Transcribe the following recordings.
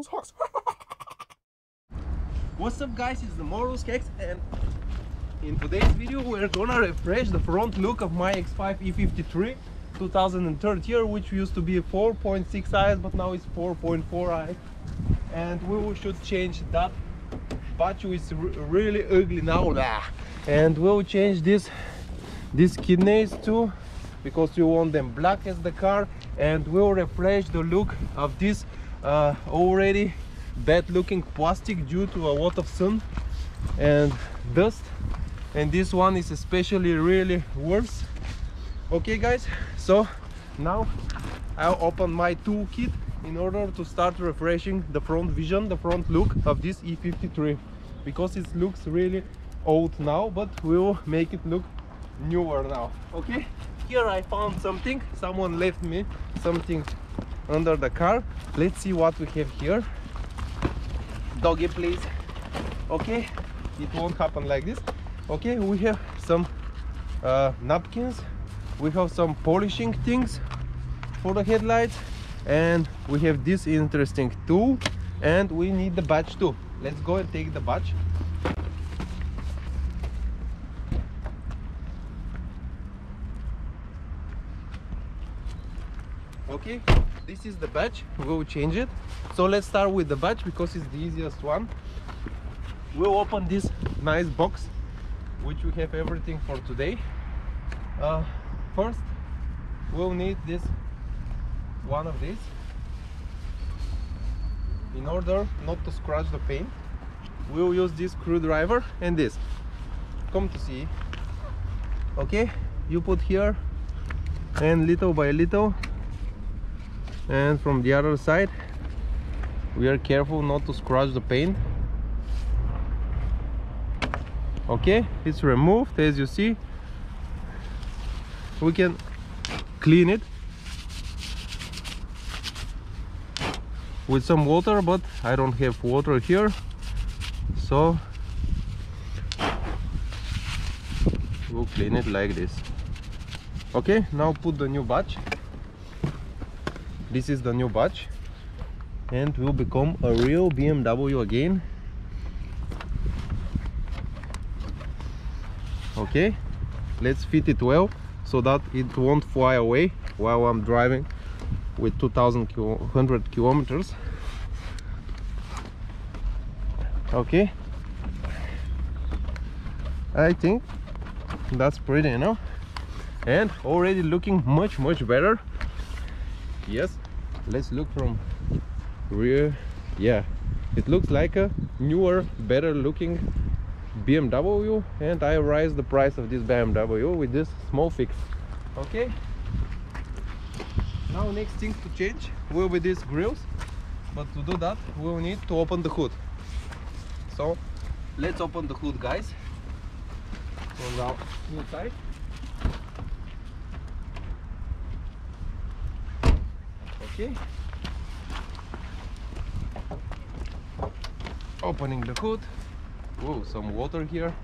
Hawks. What's up guys, it's the Morals Cakes, and in today's video we're gonna refresh the front look of my X5 E53 2003 year, which used to be a 4.6i but now it's 4.4i, and we should change that patch, which is really ugly now, and we'll change these kidneys too, because we want them black as the car, and we'll refresh the look of this already bad looking plastic due to a lot of sun and dust, and this one is especially really worse. Okay guys, so now I'll open my toolkit in order to start refreshing the front vision, the front look of this E53, because it looks really old now, but we'll make it look newer now. Okay, here I found something, someone left me something under the car. Let's see what we have here. Doggy, please. Okay, it won't happen like this. Okay, we have some napkins, we have some polishing things for the headlights, and we have this interesting tool, and we need the badge too. Let's go and take the badge. Okay, this is the badge, we'll change it. So let's start with the badge because it's the easiest one. We'll open this nice box, which we have everything for today. First we'll need one of these in order not to scratch the paint. We'll use this screwdriver and this. Come to see. Okay, you put here, and little by little, and from the other side we are careful not to scratch the paint. Okay, it's removed. As you see, we can clean it with some water, but I don't have water here, so we'll clean it like this. Okay, now put the new badge. This is the new badge, and will become a real BMW again. Okay, let's fit it well so that it won't fly away while I'm driving with 2,100 kilometers. Okay, I think that's pretty, you know, and already looking much better. Yes, let's look from rear. Yeah, it looks like a newer, better looking BMW, and I raised the price of this BMW with this small fix. Okay, now next thing to change will be these grills, but to do that we'll need to open the hood. So let's open the hood, guys, from the inside. Okay, opening the hood. Whoa, some water here.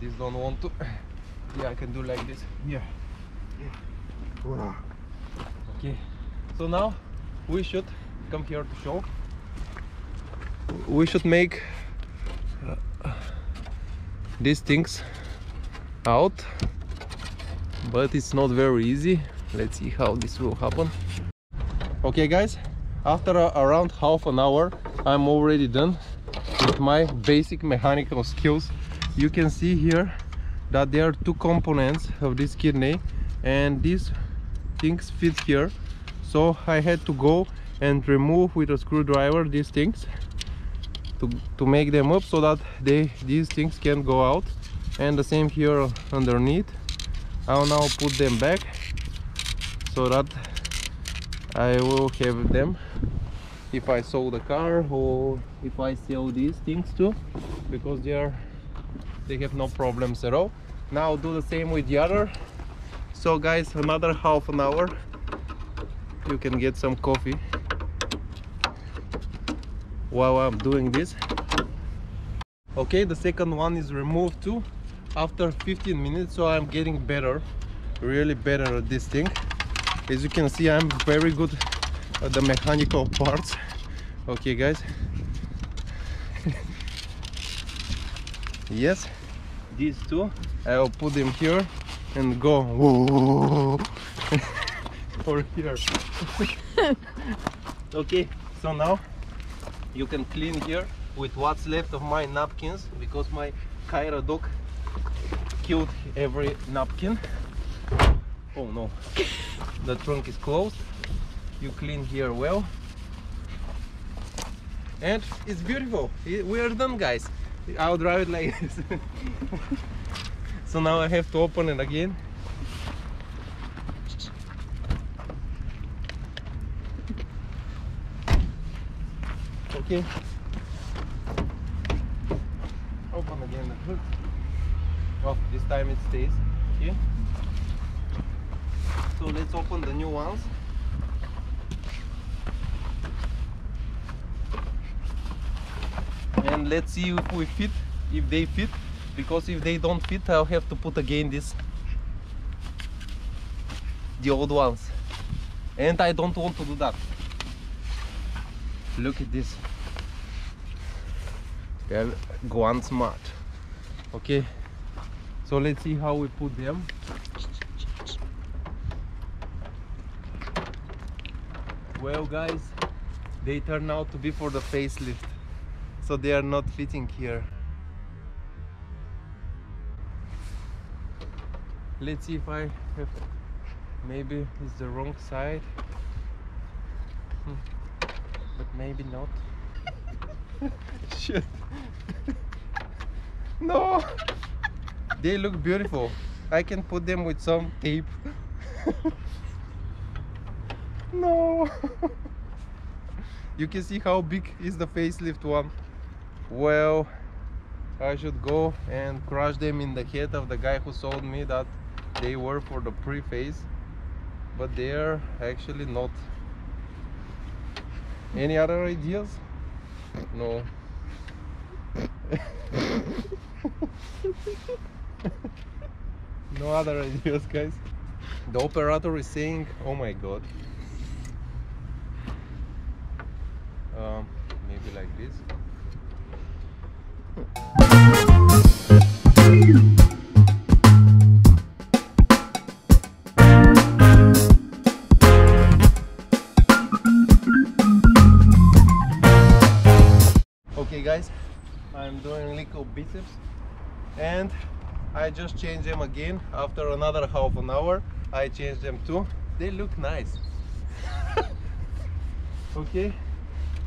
This don't want to. Yeah, I can do like this. Yeah. Wow. Okay, so now we should come here to show. We should make these things out, but it's not very easy. Let's see how this will happen. Okay guys, after around half an hour I'm already done with my basic mechanical skills. You can see here that there are two components of this kidney, and these things fit here, so I had to go and remove with a screwdriver these things to make them up so that these things can go out, and the same here underneath. I'll now put them back so that I will have them if I sell the car, or if I sell these things too, because they have no problems at all. Now I'll do the same with the other. So guys, another half an hour, you can get some coffee while I'm doing this. Okay, the second one is removed too after 15 minutes, so I'm getting better, really better at this thing. As you can see, I'm very good at the mechanical parts, Okay guys. Yes, these two I'll put them here and go whoa, for here. Okay, so now you can clean here with what's left of my napkins, because my Kyra dog killed every napkin. Oh no, the trunk is closed. You clean here well, and it's beautiful. We are done, guys. I'll drive it like this. So now I have to open it again. Okay. Open again the hood. Well, this time it stays. Okay. So let's open the new ones. And let's see if we fit, if they fit, because if they don't fit, I'll have to put again the old ones, and I don't want to do that. Look at this. They're gone smart. Okay, so let's see how we put them. Well guys, they turn out to be for the facelift, so they are not fitting here. Let's see if I have, maybe it's the wrong side, but maybe not. Shit. No, they look beautiful. I can put them with some tape. No. You can see how big is the facelift one. Well, I should go and crush them in the head of the guy who sold me that they were for the pre-phase, but they are actually not. Any other ideas? No. No other ideas, guys. The operator is saying, oh my god. Maybe like this. Okay guys, I'm doing little biceps, and I just changed them again after another half an hour. I changed them too. They look nice. Okay,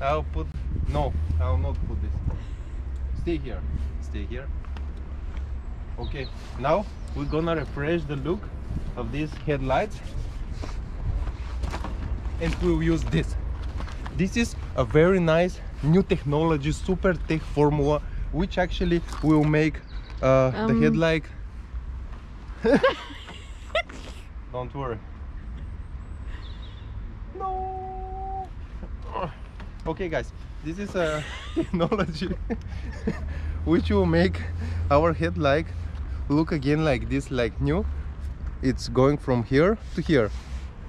I'll put, no, I'll not put this. Stay here, stay here. Okay, now we're gonna refresh the look of these headlights, and we'll use this. This is a very nice new technology, super tech formula, which actually will make the headlight. Don't worry. No. Okay guys, this is a technology which will make our headlight look again like this, like new. It's going from here to here.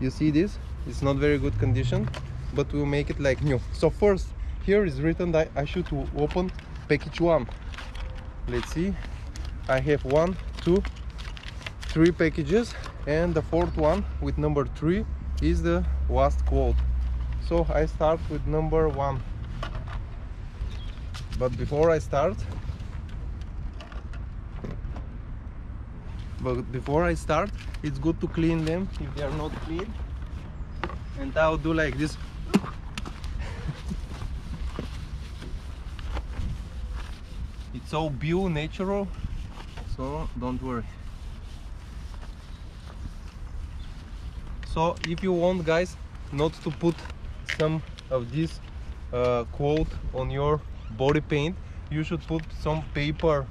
You see this? It's not very good condition, but we'll make it like new. So first, here is written that I should open package 1. Let's see. I have 1, 2, 3 packages, and the fourth one with number 3 is the last quote. So I start with number 1. But before I start, it's good to clean them if they are not clean. And I'll do like this. It's all bio natural, so don't worry. So if you want, guys, not to put some of this quote on your body paint, you should put some paper.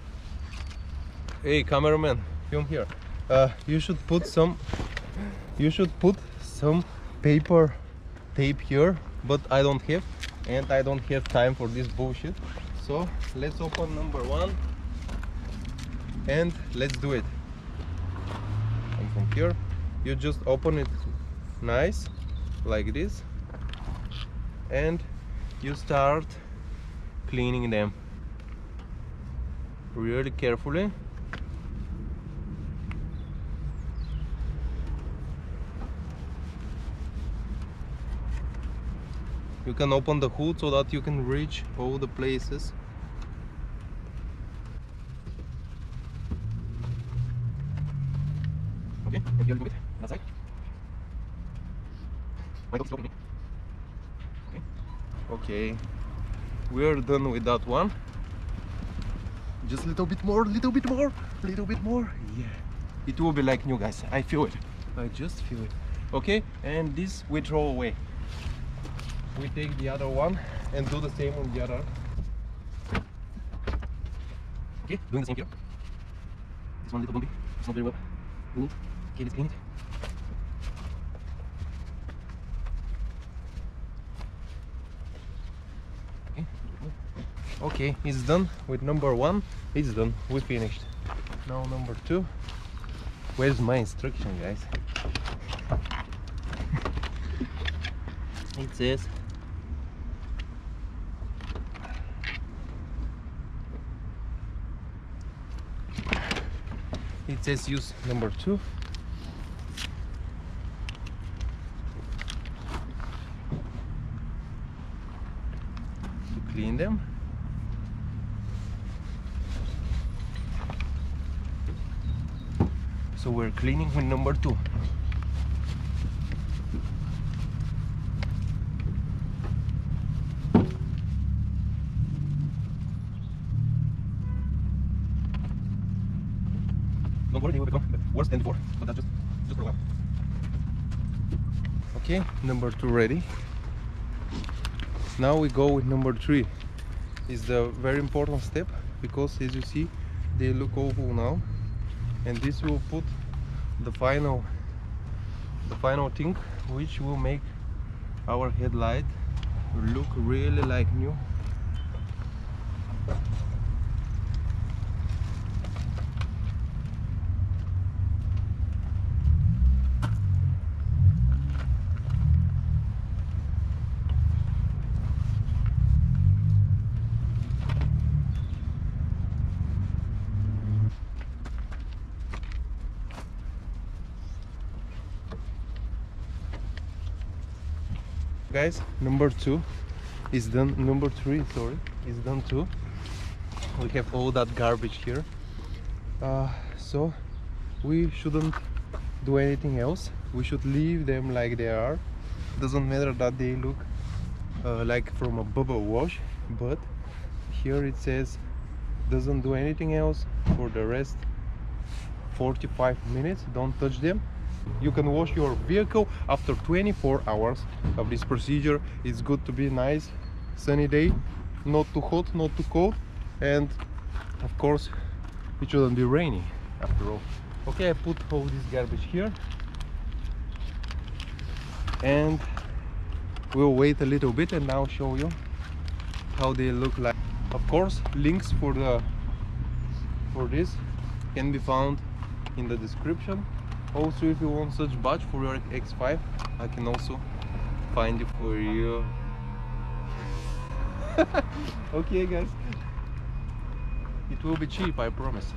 Hey cameraman, film here. You should put some paper tape here, but I don't have, and I don't have time for this bullshit. So let's open number 1 and let's do it. And from here you just open it nice like this, and you start cleaning them really carefully. You can open the hood so that you can reach all the places. Okay, and here a little bit that side. My dog is blocking me. Okay, we're done with that one. Just a little bit more, little bit more, little bit more. Yeah, it will be like new, guys. I feel it. I just feel it. Okay, and this we throw away. We take the other one and do the same on the other. Okay, doing the same here. This one a little bumpy. It's not very well. Okay, let's clean it. Okay, it's done with number one. It's done. We finished. Now number two. Where's my instruction, guys? It says use number two. To clean them. So we're cleaning with number two. Don't worry, they will become worse than before, but that's just for a while. Okay, number two ready. Now we go with number three. It's the very important step because, as you see, they look oval now, and this will put the final thing which will make our headlight look really like new. Guys, number two is done. Number three, sorry, is done too. We have all that garbage here, so we shouldn't do anything else. We should leave them like they are. Doesn't matter that they look like from a bubble wash, but here it says doesn't do anything else for the rest 45 minutes. Don't touch them. You can wash your vehicle after 24 hours of this procedure. It's good to be nice sunny day, not too hot, not too cold, and of course it shouldn't be rainy after all. Okay, I put all this garbage here and we'll wait a little bit and now show you how they look like. Of course, links for this can be found in the description. Also, if you want such badge for your X5, I can also find it for you. Okay, guys, it will be cheap, I promise.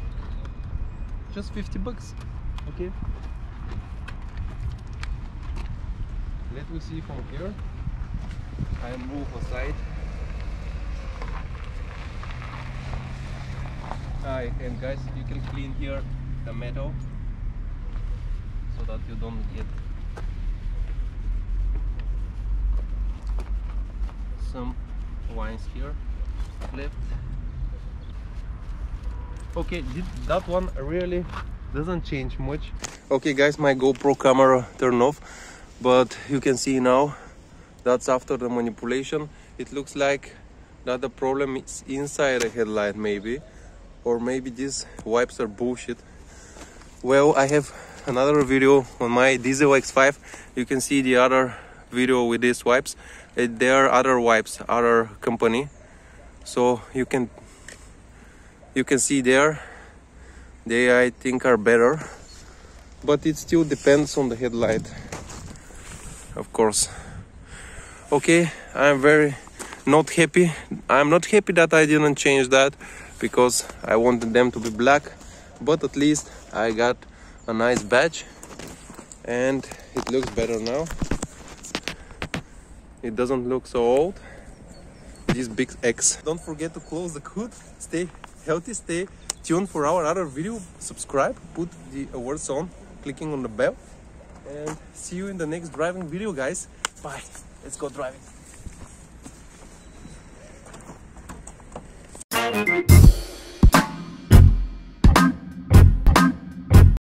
Just 50 bucks. Okay. Let me see from here. I move aside. And guys, you can clean here the metal, so that you don't get some lines here left. Okay, that one really doesn't change much. Okay guys, my GoPro camera turned off, but you can see now that's after the manipulation. It looks like that the problem is inside the headlight, maybe, or maybe these wipes are bullshit. Well, I have another video on my diesel X5. You can see the other video with these wipes. There are other wipes, other company, so you can see there they, I think, are better, but it still depends on the headlight, of course. Okay, I'm very not happy. I'm not happy that I didn't change that, because I wanted them to be black, but at least I got a nice badge and it looks better now. It doesn't look so old, this big X. Don't forget to close the hood. Stay healthy, stay tuned for our other video. Subscribe, put the alerts on, clicking on the bell, and see you in the next driving video, guys. Bye. Let's go driving.